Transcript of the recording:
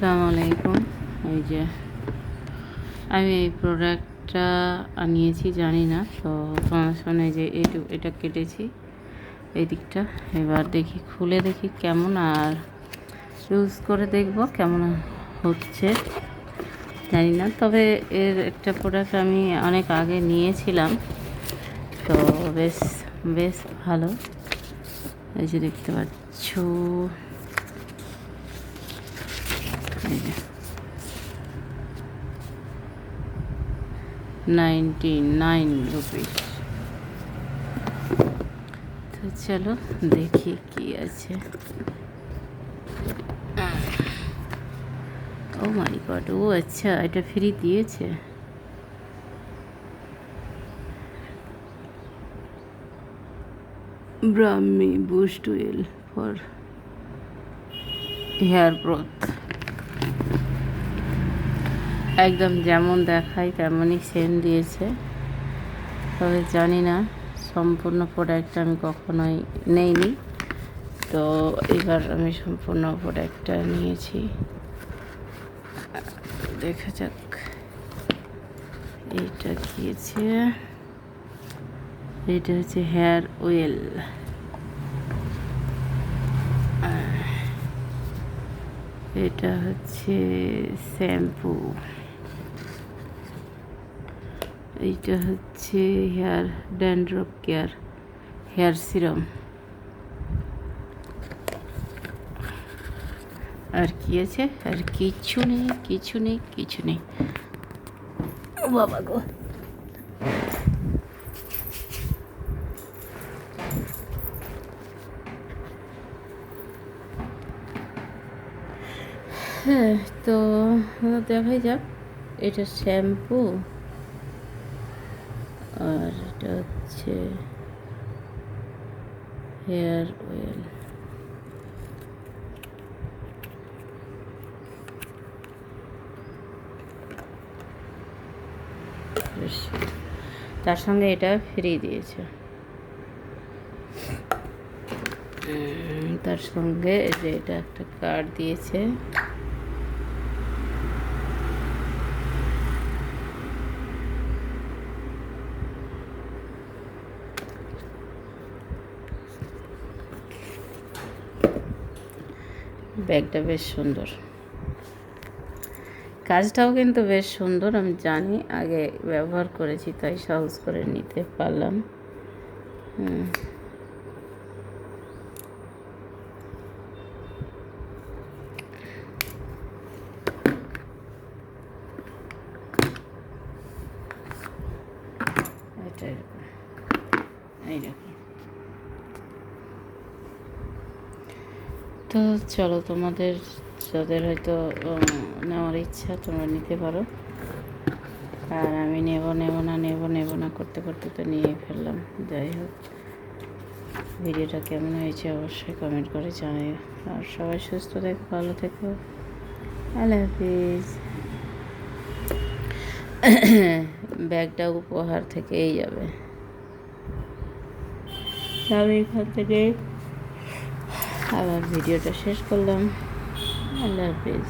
আসসালামু আলাইকুম। এই যে আমি এই প্রোডাক্টটা আনিয়েছি, জানি না তো তোমার সামনে যে এটা কেটেছি এই দিকটা। এবার দেখি, খুলে দেখি কেমন, আর ইউজ করে দেখব কেমন হচ্ছে, জানি না। তবে এর একটা প্রোডাক্ট আমি অনেক আগে নিয়েছিলাম, তো বেশ বেশ ভালো। এই যে দেখতে পাচ্ছ, এই যে 99 রুপিস। তো চলো দেখি কি আছে। ও মাই গড, ও আচ্ছা, এটা ফ্রি দিয়েছে। Brahmi boost oil for hair growth, একদম যেমন দেখায় তেমনই সেন্ট দিয়েছে। তবে জানি না, সম্পূর্ণ প্রোডাক্টটা আমি কখনোই নেইনি, তো এবার আমি সম্পূর্ণ প্রোডাক্টটা নিয়েছি। দেখা যাক এইটা কি আছে। এটা হচ্ছে হেয়ার অয়েল, এটা হচ্ছে শ্যাম্পু, এইটা হচ্ছে hair dandruff care hair serum. আর কি আছে? আর কিছু নেই, কিছু নেই, কিছু নেই। ও বাবা গো, হ্যাঁ, তো দেখাই যাক। এটা শ্যাম্পু, আর এটা হচ্ছে হেয়ার অয়েল। তার সঙ্গে এটা ফ্রি দিয়েছে। তার সঙ্গে যে এটা একটা কার্ড দিয়েছে। ব্যাগটা বেশ সুন্দর, কাজটাও কিন্তু বেশ সুন্দর। আমি জানি, আগে ব্যবহার করেছি, তাই সহজ করে নিতে পারলাম। এটা এইরকম। তো চলো, তোমাদের যাদের হয়তো নেওয়ার ইচ্ছা তোমরা নিতে পারো। আর আমি নেব না করতে করতে তো নিয়ে ফেললাম। যাই হোক, ভিডিওটা কেমন হয়েছে অবশ্যই কমেন্ট করে জানাই। আর সবাই সুস্থ থেকো, ভালো থেকো। আল্লাহ হাফিজ। ব্যাগটা উপহার থেকেই যাবে। আমি এখান থেকে আবার ভিডিওটা শেষ করলাম। আল্লাহ হাফিজ।